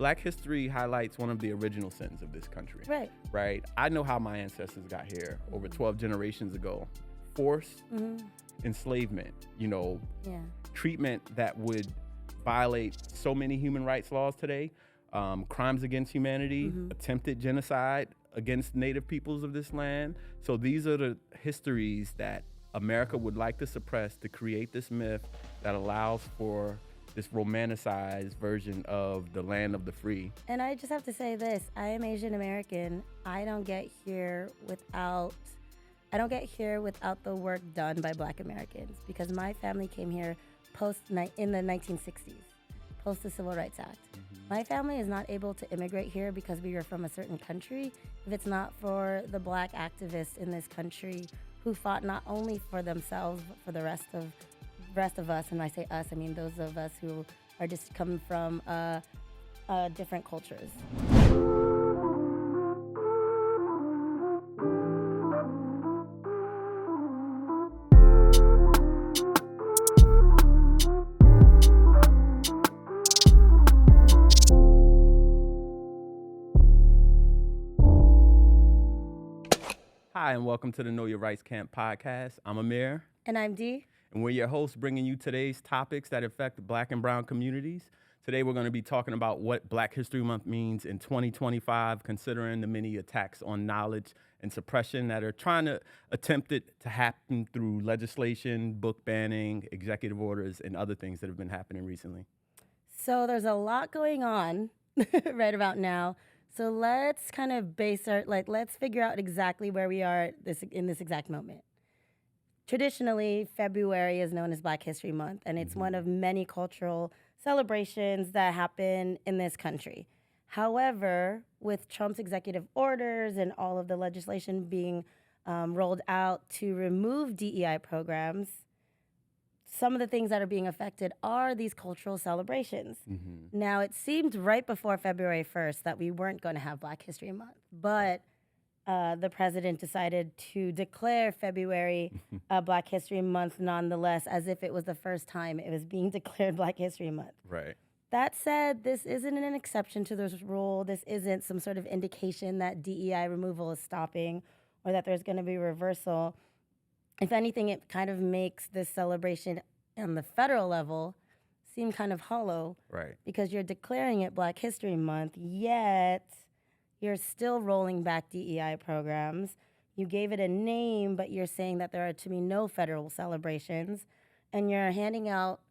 Black history highlights one of the original sins of this country. Right? I know how my ancestors got here over 12 generations ago. Forced enslavement, treatment that would violate so many human rights laws today, crimes against humanity, attempted genocide against native peoples of this land. So these are the histories that America would like to suppress to create this myth that allows for this romanticized version of the land of the free. And I just have to say this, I am Asian American. I don't get here without the work done by Black Americans, because my family came here in the 1960s, post the Civil Rights Act. My family is not able to immigrate here because we were from a certain country if it's not for the Black activists in this country who fought not only for themselves but for the rest of us. And when I say us, I mean those of us who are just coming from different cultures. Hi, and welcome to the Know Your Rights Camp podcast. I'm Amir. And I'm Dee. And we're your hosts, bringing you today's topics that affect Black and brown communities. Today, we're going to be talking about what Black History Month means in 2025, considering the many attacks on knowledge and suppression that are trying to attempt it to happen through legislation, book banning, executive orders, and other things that have been happening recently. So there's a lot going on right about now. So let's kind of let's figure out exactly where we are in this exact moment. Traditionally, February is known as Black History Month, and it's one of many cultural celebrations that happen in this country. However, with Trump's executive orders and all of the legislation being rolled out to remove DEI programs, some of the things that are being affected are these cultural celebrations. Now, it seemed right before February 1st that we weren't going to have Black History Month, but the president decided to declare February Black History Month nonetheless, as if it was the first time it was being declared Black History Month. Right. That said, this isn't an exception to this rule. This isn't some sort of indication that DEI removal is stopping or that there's going to be reversal. If anything, it kind of makes this celebration on the federal level seem kind of hollow. Right. Because you're declaring it Black History Month, yet you're still rolling back DEI programs. You gave it a name, but you're saying that there are to be no federal celebrations, and you're handing out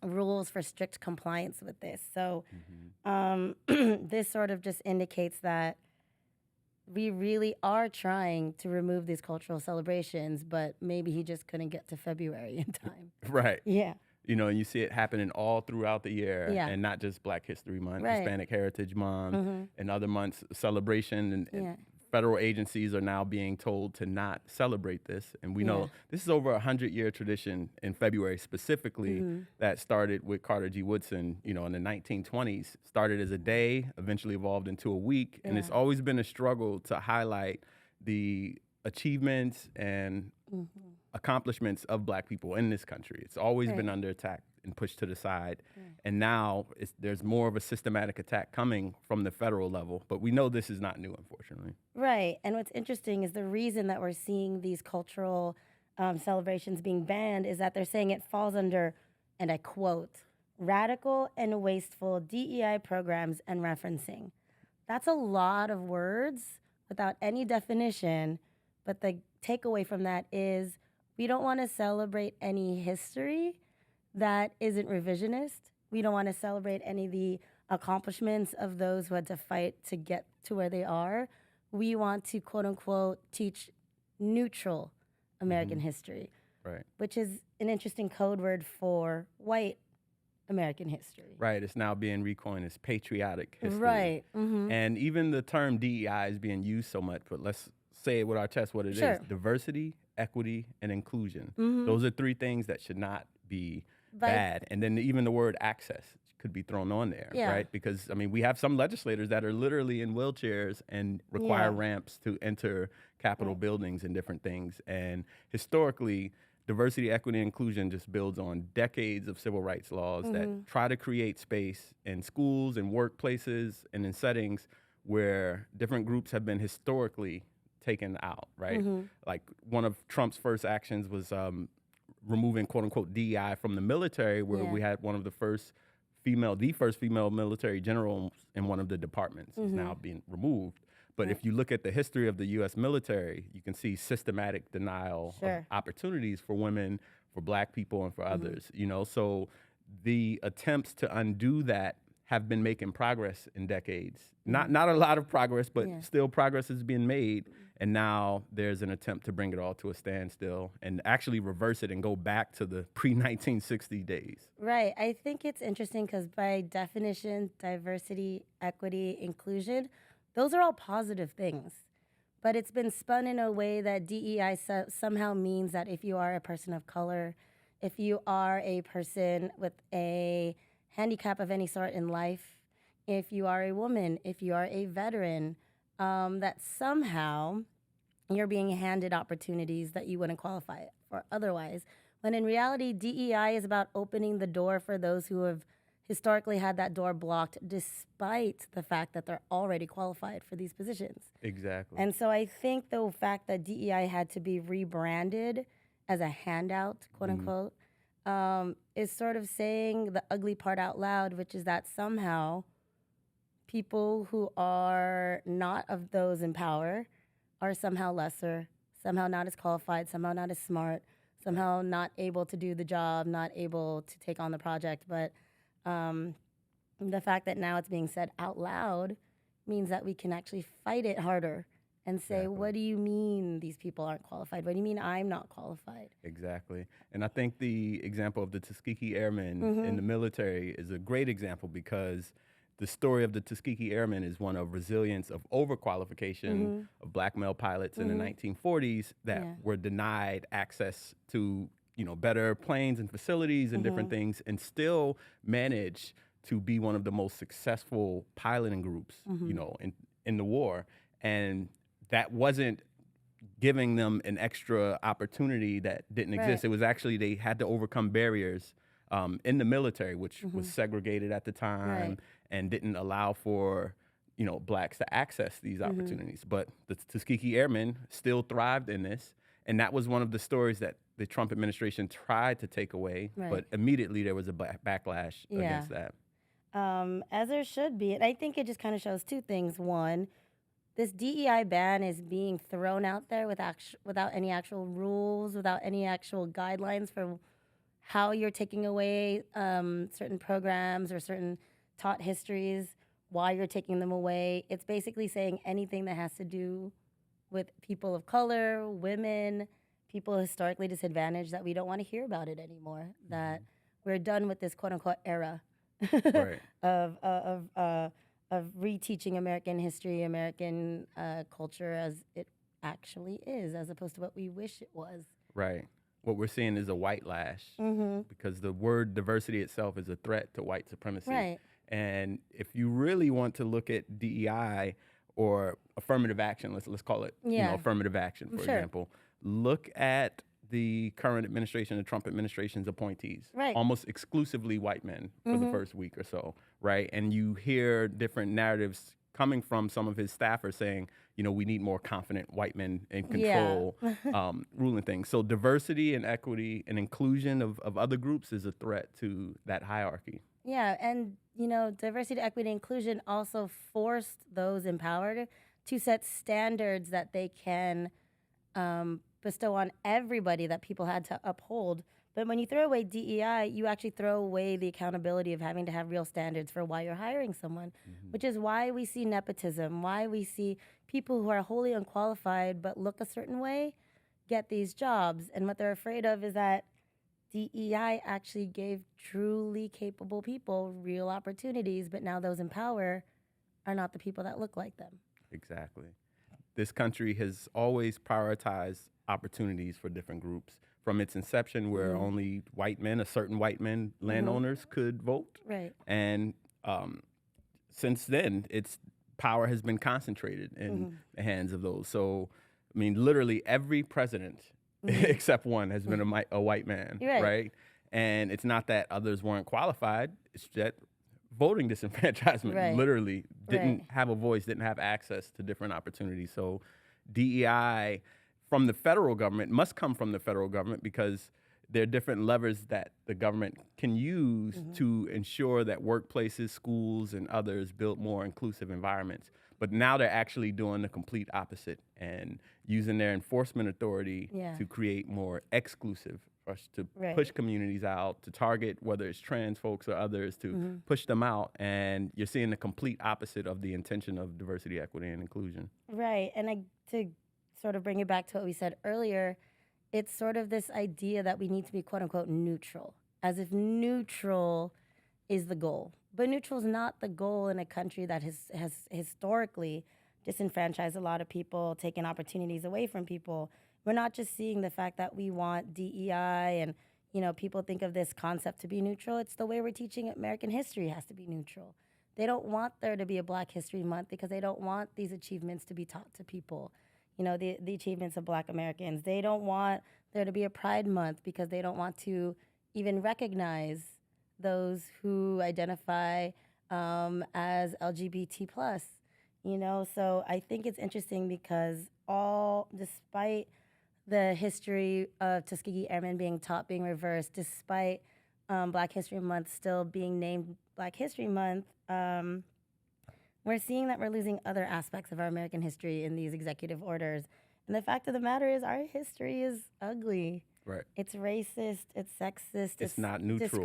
rules for strict compliance with this. So this sort of just indicates that we really are trying to remove these cultural celebrations, but maybe he just couldn't get to February in time. Right. Yeah. You know, and you see it happening all throughout the year, and not just Black History Month, Hispanic Heritage Month, and other months celebration. And federal agencies are now being told to not celebrate this. And we know this is over a 100-year tradition in February specifically that started with Carter G. Woodson, in the 1920s. Started as a day, eventually evolved into a week. And it's always been a struggle to highlight the achievements and accomplishments of Black people in this country. It's always been under attack and pushed to the side. And now there's more of a systematic attack coming from the federal level. But we know this is not new, unfortunately. Right. And what's interesting is the reason that we're seeing these cultural celebrations being banned is that they're saying it falls under, and I quote, radical and wasteful DEI programs and referencing. That's a lot of words without any definition. But the takeaway from that is we don't want to celebrate any history that isn't revisionist. We don't want to celebrate any of the accomplishments of those who had to fight to get to where they are. We want to, quote unquote, teach neutral American history, which is an interesting code word for white American history. Right. It's now being recoined as patriotic history. Right. And even the term DEI is being used so much, but let's say it with our chest what it is. Diversity, equity, and inclusion. Those are three things that should not be bad. And then even the word access could be thrown on there, right? Because, we have some legislators that are literally in wheelchairs and require ramps to enter Capitol buildings and different things. And historically, diversity, equity, and inclusion just builds on decades of civil rights laws that try to create space in schools and workplaces and in settings where different groups have been historically taken out, right? Like one of Trump's first actions was removing quote unquote DEI from the military, where we had one of the first female military generals in one of the departments is now being removed. But if you look at the history of the U.S. military, you can see systematic denial of opportunities for women, for Black people, and for others. You know, so the attempts to undo that have been making progress in decades. Not a lot of progress, but still progress is being made. And now there's an attempt to bring it all to a standstill and actually reverse it and go back to the pre-1960 days. Right. I think it's interesting because by definition, diversity, equity, inclusion, those are all positive things. But it's been spun in a way that DEI somehow means that if you are a person of color, if you are a person with a handicap of any sort in life, if you are a woman, if you are a veteran, that somehow you're being handed opportunities that you wouldn't qualify for otherwise. When in reality, DEI is about opening the door for those who have historically had that door blocked despite the fact that they're already qualified for these positions. Exactly. And so I think the fact that DEI had to be rebranded as a handout, quote unquote, is sort of saying the ugly part out loud, which is that somehow people who are not of those in power are somehow lesser, somehow not as qualified, somehow not as smart, somehow not able to do the job, not able to take on the project. But the fact that now it's being said out loud means that we can actually fight it harder and say, what do you mean these people aren't qualified? What do you mean I'm not qualified? Exactly. And I think the example of the Tuskegee Airmen in the military is a great example, because the story of the Tuskegee Airmen is one of resilience, of overqualification of Black male pilots in the 1940s that were denied access to, you know, better planes and facilities and different things, and still managed to be one of the most successful piloting groups, you know, in the war. And that wasn't giving them an extra opportunity that didn't exist. It was actually they had to overcome barriers in the military, which was segregated at the time and didn't allow for, you know, Blacks to access these opportunities. But the Tuskegee Airmen still thrived in this. And that was one of the stories that the Trump administration tried to take away. But immediately there was a backlash against that. As there should be. And I think it just kind of shows two things. One, this DEI ban is being thrown out there without any actual rules, without any actual guidelines for how you're taking away certain programs or certain taught histories, why you're taking them away. It's basically saying anything that has to do with people of color, women, people historically disadvantaged, that we don't want to hear about it anymore, that we're done with this quote-unquote era of reteaching American history, American culture as it actually is, as opposed to what we wish it was. Right. What we're seeing is a white lash, because the word diversity itself is a threat to white supremacy. Right. And if you really want to look at DEI or affirmative action, let's call it you know, affirmative action, for example, look at the current administration, the Trump administration's appointees, almost exclusively white men for the first week or so, right? And you hear different narratives coming from some of his staffers saying, you know, we need more confident white men in control, ruling things. So diversity and equity and inclusion of other groups is a threat to that hierarchy. Yeah, and, you know, diversity, equity, inclusion also forced those empowered to set standards that they can bestow on everybody that people had to uphold. But when you throw away DEI, you actually throw away the accountability of having to have real standards for why you're hiring someone, which is why we see nepotism, why we see people who are wholly unqualified but look a certain way get these jobs. And what they're afraid of is that DEI actually gave truly capable people real opportunities, but now those in power are not the people that look like them. Exactly. This country has always prioritized opportunities for different groups from its inception, where only white men, a certain white men, landowners could vote. Right. And since then, its power has been concentrated in the hands of those. So, I mean, literally every president except one, has been a white man, right? And it's not that others weren't qualified. It's that voting disenfranchisement literally didn't have a voice, didn't have access to different opportunities. So DEI from the federal government must come from the federal government, because there are different levers that the government can use to ensure that workplaces, schools, and others build more inclusive environments. But now they're actually doing the complete opposite and using their enforcement authority to create more exclusive, to push communities out, to target whether it's trans folks or others, to push them out. And you're seeing the complete opposite of the intention of diversity, equity, and inclusion. Right. And to sort of bring it back to what we said earlier, it's sort of this idea that we need to be quote unquote neutral, as if neutral is the goal. But neutral is not the goal in a country that has historically disenfranchised a lot of people, taken opportunities away from people. We're not just seeing the fact that we want DEI and, people think of this concept to be neutral. It's the way we're teaching American history has to be neutral. They don't want there to be a Black History Month because they don't want these achievements to be taught to people. The achievements of Black Americans. They don't want there to be a Pride Month because they don't want to even recognize those who identify as LGBT+. So I think it's interesting because despite the history of Tuskegee Airmen being taught being reversed, despite Black History Month still being named Black History Month, we're seeing that we're losing other aspects of our American history in these executive orders. And the fact of the matter is our history is ugly. Right. It's racist, it's sexist, it's not neutral.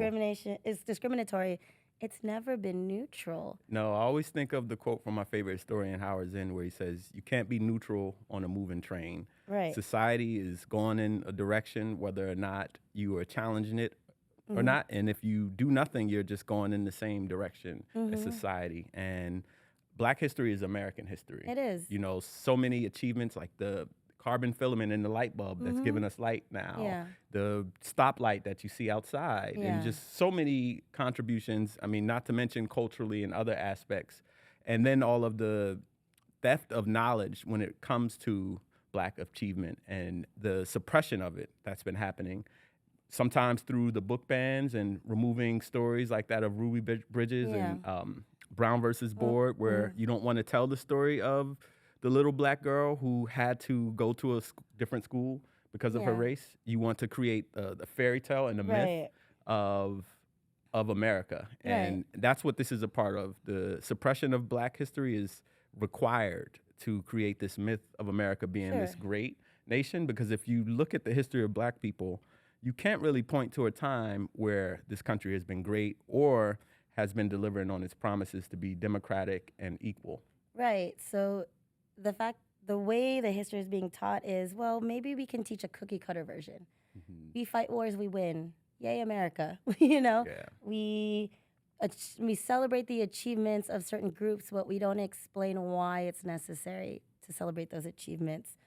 It's discriminatory. It's never been neutral. No, I always think of the quote from my favorite historian, Howard Zinn, where he says, you can't be neutral on a moving train. Right. Society is going in a direction, whether or not you are challenging it or not. And if you do nothing, you're just going in the same direction as society. And Black history is American history. It is. So many achievements like the carbon filament in the light bulb that's giving us light now, the stoplight that you see outside, and just so many contributions, not to mention culturally and other aspects. And then all of the theft of knowledge when it comes to Black achievement and the suppression of it that's been happening, sometimes through the book bans and removing stories like that of Ruby Bridges and Brown versus Board, where you don't want to tell the story of the little Black girl who had to go to a different school because of her race. You want to create the fairy tale and the myth of America. And that's what this is a part of. The suppression of Black history is required to create this myth of America being this great nation, because if you look at the history of Black people, you can't really point to a time where this country has been great or has been delivering on its promises to be democratic and equal. Right. So the way the history is being taught is, well, maybe we can teach a cookie cutter version. We fight wars, we win. Yay, America. We celebrate the achievements of certain groups, but we don't explain why it's necessary to celebrate those achievements.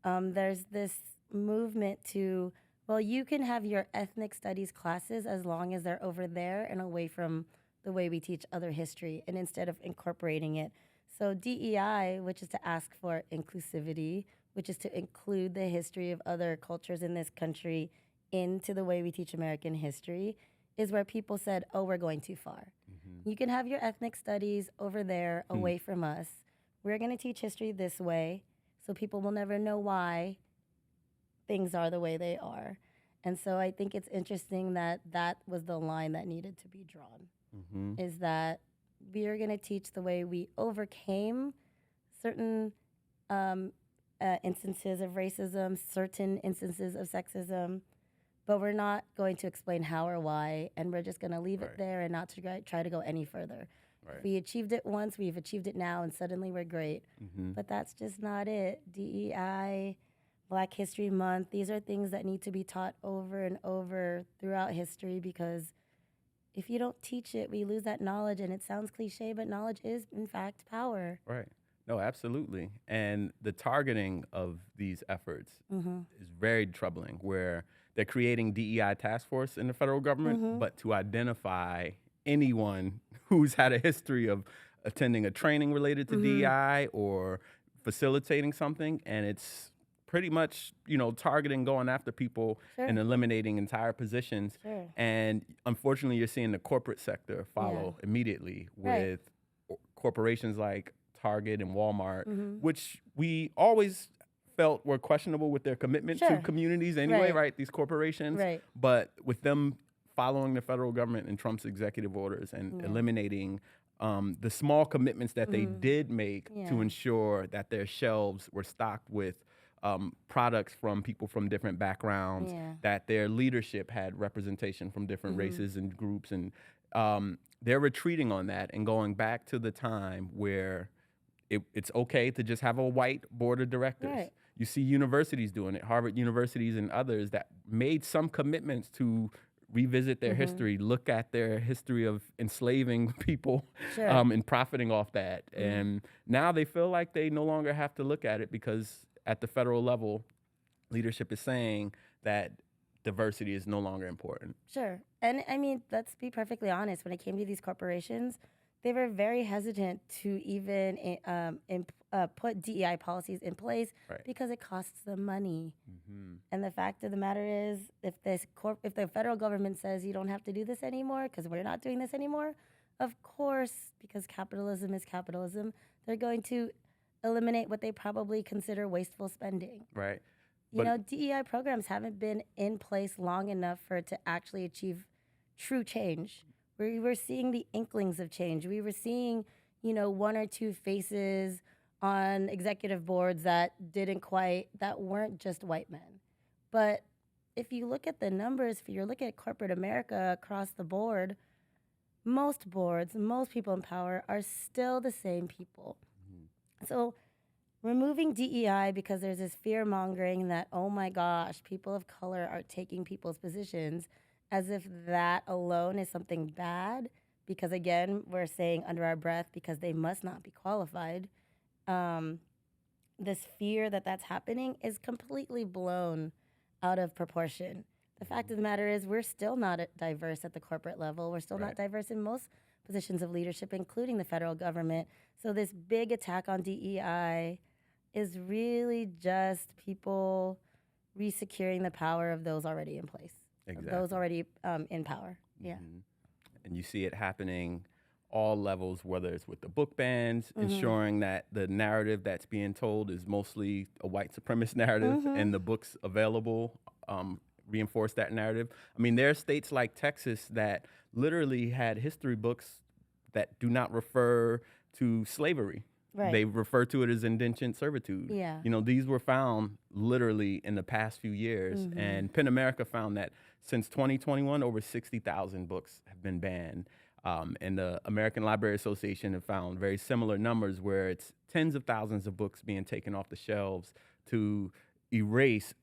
There's this movement to, well, you can have your ethnic studies classes as long as they're over there and away from the way we teach other history, and instead of incorporating it. So DEI, which is to ask for inclusivity, which is to include the history of other cultures in this country into the way we teach American history, is where people said, oh, we're going too far. You can have your ethnic studies over there away from us. We're going to teach history this way, so people will never know why things are the way they are. And so I think it's interesting that that was the line that needed to be drawn, is that we are going to teach the way we overcame certain instances of racism, certain instances of sexism, but we're not going to explain how or why, and we're just going to leave it there and not to try to go any further. We achieved it once, we've achieved it now, and suddenly we're great. But that's just not it. DEI, Black History Month, these are things that need to be taught over and over throughout history, because if you don't teach it, we lose that knowledge. And it sounds cliche, but knowledge is, in fact, power. Right. No, absolutely. And the targeting of these efforts is very troubling, where they're creating DEI task force in the federal government, but to identify anyone who's had a history of attending a training related to DEI or facilitating something, and it's pretty much, targeting, going after people and eliminating entire positions. And unfortunately, you're seeing the corporate sector follow immediately with corporations like Target and Walmart, which we always felt were questionable with their commitment to communities anyway, right? These corporations. But with them following the federal government and Trump's executive orders and eliminating the small commitments that they did make to ensure that their shelves were stocked with products from people from different backgrounds, that their leadership had representation from different races and groups. And they're retreating on that and going back to the time where it's okay to just have a white board of directors. You see universities doing it, Harvard universities and others that made some commitments to revisit their history, look at their history of enslaving people and profiting off that. And now they feel like they no longer have to look at it because at the federal level, leadership is saying that diversity is no longer important. And I mean, let's be perfectly honest. When it came to these corporations, they were very hesitant to even put DEI policies in place because it costs them money. And the fact of the matter is, if the federal government says you don't have to do this anymore because we're not doing this anymore, of course, because capitalism is capitalism, they're going to eliminate what they probably consider wasteful spending. DEI programs haven't been in place long enough for it to actually achieve true change. We were seeing the inklings of change. We were seeing, one or two faces on executive boards that weren't just white men. But if you look at the numbers, if you look at corporate America across the board, most boards, most people in power are still the same people. So removing DEI because there's this fear-mongering that, oh my gosh, people of color are taking people's positions, as if that alone is something bad, because again, we're saying under our breath because they must not be qualified. This fear that that's happening is completely blown out of proportion. The fact of the matter is we're still not diverse at the corporate level. We're still not diverse in most positions of leadership, including the federal government. So this big attack on DEI is really just people resecuring the power of those already in place. Those already in power. And you see it happening all levels, whether it's with the book bans, ensuring that the narrative that's being told is mostly a white supremacist narrative and the books available reinforce that narrative. I mean, there are states like Texas that literally had history books that do not refer to slavery. They refer to it as indentured servitude. These were found literally in the past few years. And PEN America found that since 2021, over 60,000 books have been banned. And the American Library Association have found very similar numbers where it's tens of thousands of books being taken off the shelves to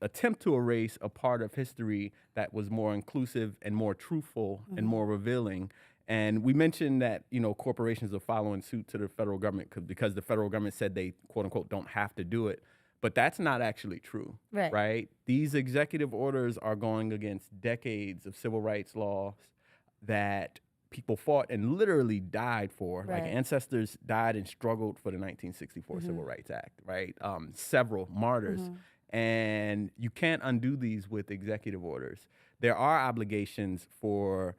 attempt to erase a part of history that was more inclusive and more truthful and more revealing. And we mentioned that, corporations are following suit to the federal government because the federal government said they, quote unquote, don't have to do it. But that's not actually true, right? These executive orders are going against decades of civil rights laws that people fought and literally died for. Like ancestors died and struggled for the 1964 Civil Rights Act, right? Several martyrs. And you can't undo these with executive orders. There are obligations for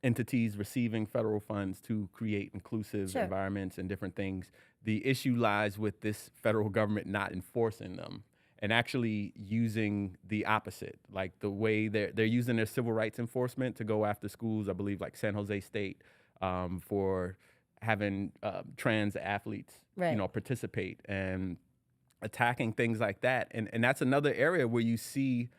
entities receiving federal funds to create inclusive environments and different things. The issue lies with this federal government not enforcing them and actually using the opposite, like the way they're using their civil rights enforcement to go after schools, I believe like San Jose State, for having trans athletes, participate and attacking things like that. And that's another area where you see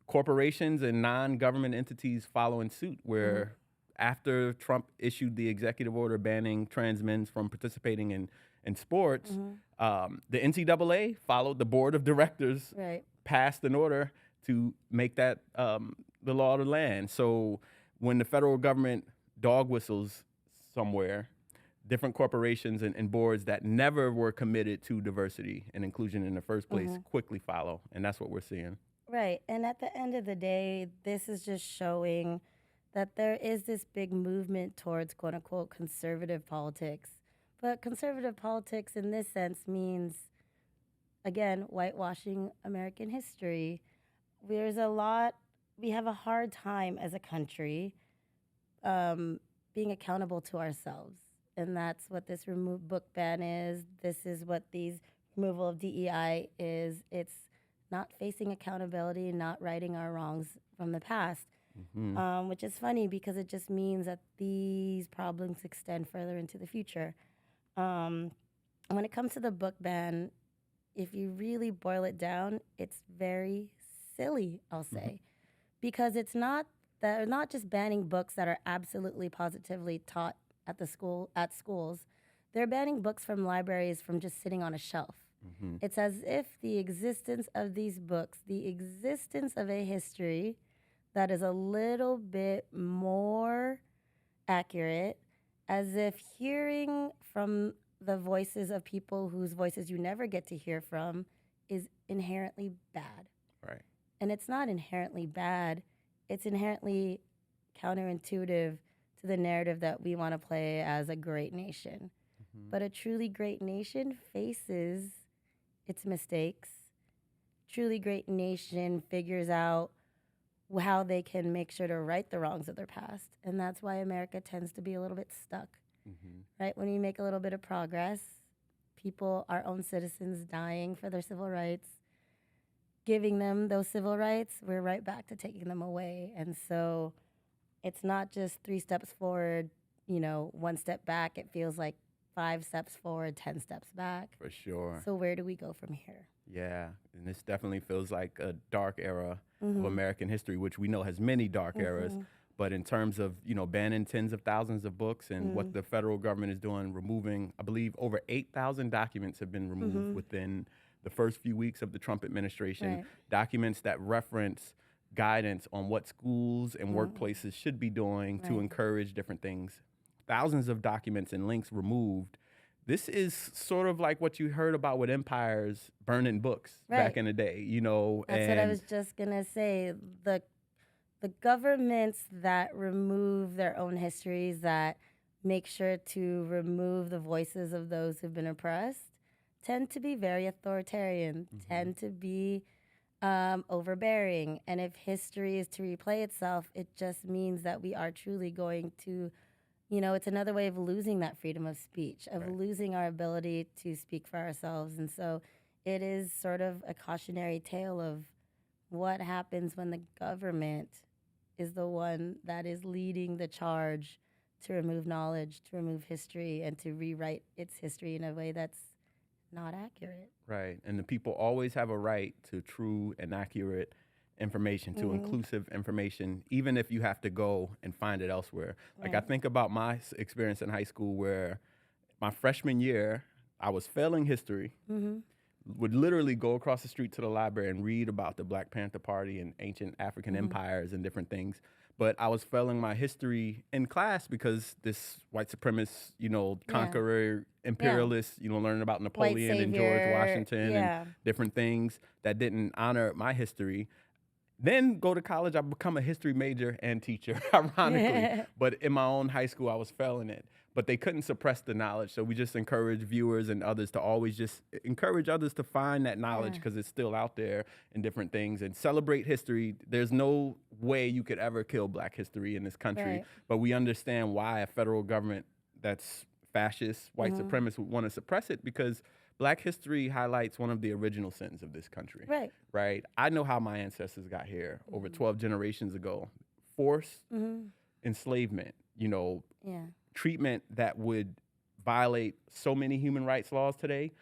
corporations and non-government entities following suit, where after Trump issued the executive order banning trans men from participating in sports, the NCAA followed the board of directors, passed an order to make that the law of the land. So when the federal government dog whistles somewhere, different corporations and boards that never were committed to diversity and inclusion in the first place quickly follow. And that's what we're seeing. Right. And at the end of the day, this is just showing that there is this big movement towards, quote unquote, conservative politics. But conservative politics in this sense means again, whitewashing American history. We have a hard time as a country being accountable to ourselves. And that's what this book ban is. This is what these removal of DEI is. It's not facing accountability, not righting our wrongs from the past, which is funny because it just means that these problems extend further into the future. When it comes to the book ban, if you really boil it down, it's very silly, I'll say, because they're not just banning books that are absolutely positively taught at schools. They're banning books from libraries from just sitting on a shelf. It's as if the existence of these books, the existence of a history that is a little bit more accurate, as if hearing from the voices of people whose voices you never get to hear from is inherently bad. Right. And it's not inherently bad. It's inherently counterintuitive to the narrative that we want to play as a great nation. But a truly great nation faces its mistakes. Truly great nation figures out how they can make sure to right the wrongs of their past. And that's why America tends to be a little bit stuck, right? When we make a little bit of progress, people, our own citizens dying for their civil rights, giving them those civil rights, we're right back to taking them away. And so it's not just 3 steps forward, 1 step back. It feels like 5 steps forward, 10 steps back. For sure. So where do we go from here? Yeah, and this definitely feels like a dark era of American history, which we know has many dark eras. But in terms of, banning tens of thousands of books and what the federal government is doing, removing, I believe, over 8,000 documents have been removed within the first few weeks of the Trump administration, documents that reference guidance on what schools and workplaces should be doing to encourage different things. Thousands of documents and links removed. This is sort of like what you heard about with empires burning books back in the day, That's what I was just going to say. The governments that remove their own histories, that make sure to remove the voices of those who've been oppressed, tend to be very authoritarian, tend to be overbearing. And if history is to replay itself, it just means that we are truly going to, it's another way of losing that freedom of speech, of losing our ability to speak for ourselves. And so it is sort of a cautionary tale of what happens when the government is the one that is leading the charge to remove knowledge, to remove history, and to rewrite its history in a way that's not accurate. Right. And the people always have a right to true and accurate information, to inclusive information, even if you have to go and find it elsewhere. Like I think about my experience in high school where my freshman year, I was failing history, would literally go across the street to the library and read about the Black Panther Party and ancient African empires and different things. But I was failing my history in class because this white supremacist, conqueror, imperialist, learning about Napoleon and George Washington and different things that didn't honor my history. Then go to college, I become a history major and teacher, ironically. But in my own high school, I was failing it. But they couldn't suppress the knowledge. So we just encourage viewers and others to always just encourage others to find that knowledge because it's still out there in different things and celebrate history. There's no way you could ever kill Black history in this country. But we understand why a federal government that's fascist, white supremacist would want to suppress it because Black history highlights one of the original sins of this country. Right? I know how my ancestors got here over 12 generations ago. Forced enslavement, treatment that would violate so many human rights laws today,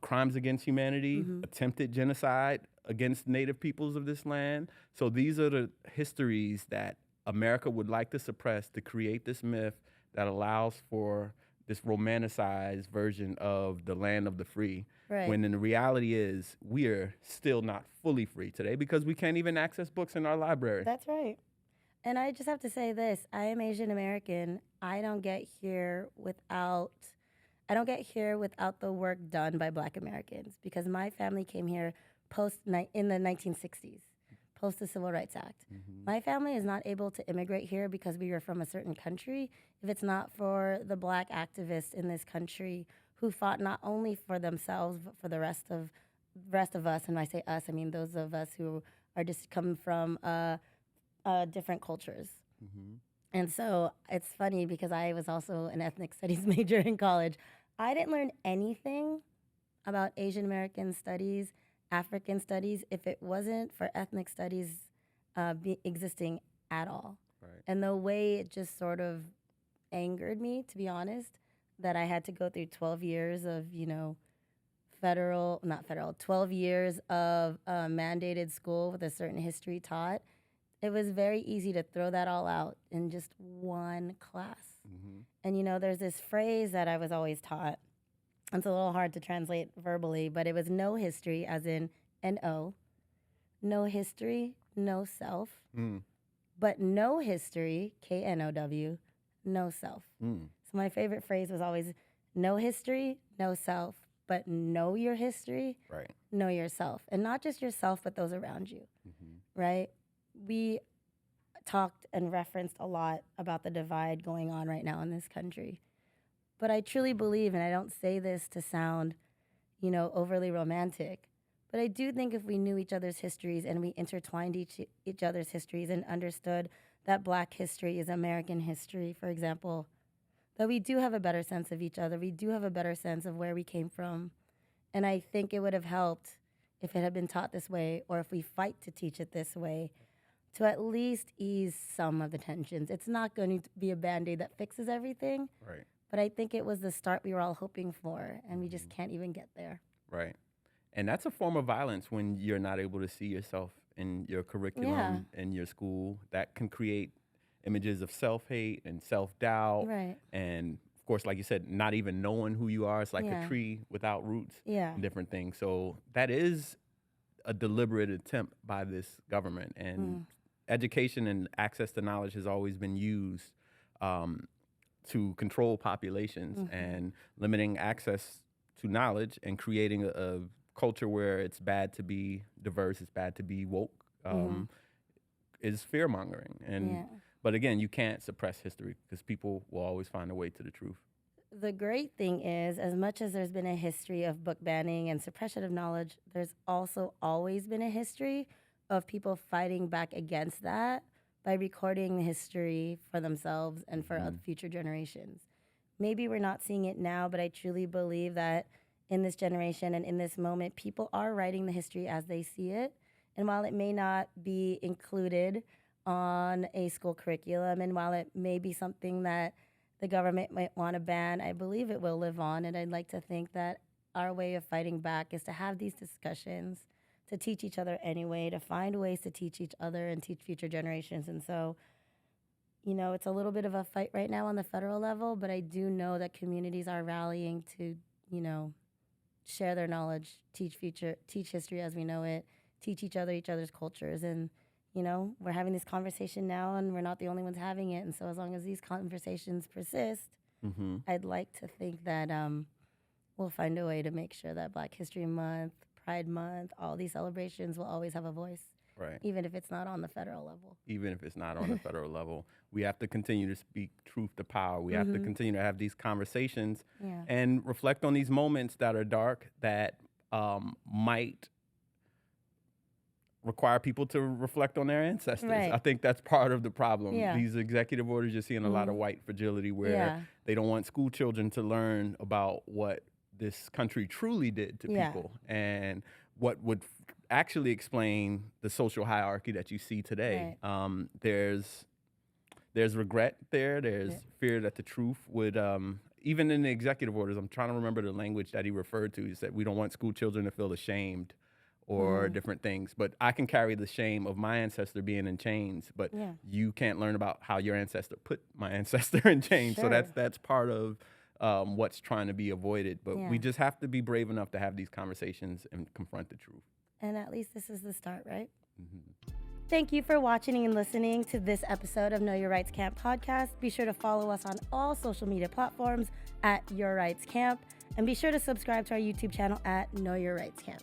crimes against humanity, attempted genocide against native peoples of this land. So these are the histories that America would like to suppress to create this myth that allows for this romanticized version of the land of the free, when in the reality is we are still not fully free today because we can't even access books in our library. That's right. And I just have to say this, I am Asian American. I don't get here without the work done by Black Americans because my family came here in the 1960s, post the Civil Rights Act. My family is not able to immigrate here because we were from a certain country if it's not for the Black activists in this country who fought not only for themselves but for the rest of rest of us, and when I say us, I mean those of us who are just come from different cultures. Mm-hmm. And so it's funny because I was also an ethnic studies major in college. I didn't learn anything about Asian American studies, African studies, if it wasn't for ethnic studies existing at all. Right. And the way it just sort of angered me, to be honest, that I had to go through 12 years of, 12 years of mandated school with a certain history taught. It was very easy to throw that all out in just one class. Mm-hmm. And, there's this phrase that I was always taught. It's a little hard to translate verbally, but it was no history, as in N-O. No history, no self. Mm. But no history, K-N-O-W, no self. Mm. So my favorite phrase was always no history, no self, but know your history, right. Know yourself. And not just yourself, but those around you, mm-hmm. right? We talked and referenced a lot about the divide going on right now in this country. But I truly believe, and I don't say this to sound, overly romantic, but I do think if we knew each other's histories and we intertwined each other's histories and understood that Black history is American history, for example, that we do have a better sense of each other. We do have a better sense of where we came from. And I think it would have helped if it had been taught this way, or if we fight to teach it this way, to at least ease some of the tensions. It's not going to be a Band-Aid that fixes everything. Right. But I think it was the start we were all hoping for, and we just can't even get there. Right. And that's a form of violence when you're not able to see yourself in your curriculum, in your school. That can create images of self-hate and self-doubt. Right. And, of course, like you said, not even knowing who you are. It's like a tree without roots and different things. So that is a deliberate attempt by this government. And education and access to knowledge has always been used to control populations, and limiting access to knowledge and creating a culture where it's bad to be diverse, it's bad to be woke, is fear-mongering. But again, you can't suppress history because people will always find a way to the truth. The great thing is, as much as there's been a history of book banning and suppression of knowledge, there's also always been a history of people fighting back against that by recording the history for themselves and for future generations. Maybe we're not seeing it now, but I truly believe that in this generation and in this moment, people are writing the history as they see it. And while it may not be included on a school curriculum, and while it may be something that the government might want to ban, I believe it will live on. And I'd like to think that our way of fighting back is to have these discussions, to teach each other anyway, to find ways to teach each other and teach future generations. And so, it's a little bit of a fight right now on the federal level, but I do know that communities are rallying to, share their knowledge, teach history as we know it, teach each other's cultures. And, we're having this conversation now, and we're not the only ones having it. And so as long as these conversations persist, I'd like to think that we'll find a way to make sure that Black History Month, Pride Month, all these celebrations will always have a voice, right? Even if it's not on the federal level. Even if it's not on the federal level. We have to continue to speak truth to power. We have to continue to have these conversations and reflect on these moments that are dark, that might require people to reflect on their ancestors. Right. I think that's part of the problem. Yeah. These executive orders, you're seeing a lot of white fragility where they don't want school children to learn about what this country truly did to people, and what would actually explain the social hierarchy that you see today. Right. There's regret there. There's fear that the truth would, even in the executive orders, I'm trying to remember the language that he referred to. He said, we don't want school children to feel ashamed or different things. But I can carry the shame of my ancestor being in chains, but you can't learn about how your ancestor put my ancestor in chains. Sure. So that's part of what's trying to be avoided. But we just have to be brave enough to have these conversations and confront the truth. And at least this is the start, right? Mm-hmm. Thank you for watching and listening to this episode of Know Your Rights Camp podcast. Be sure to follow us on all social media platforms at Your Rights Camp. And be sure to subscribe to our YouTube channel at Know Your Rights Camp.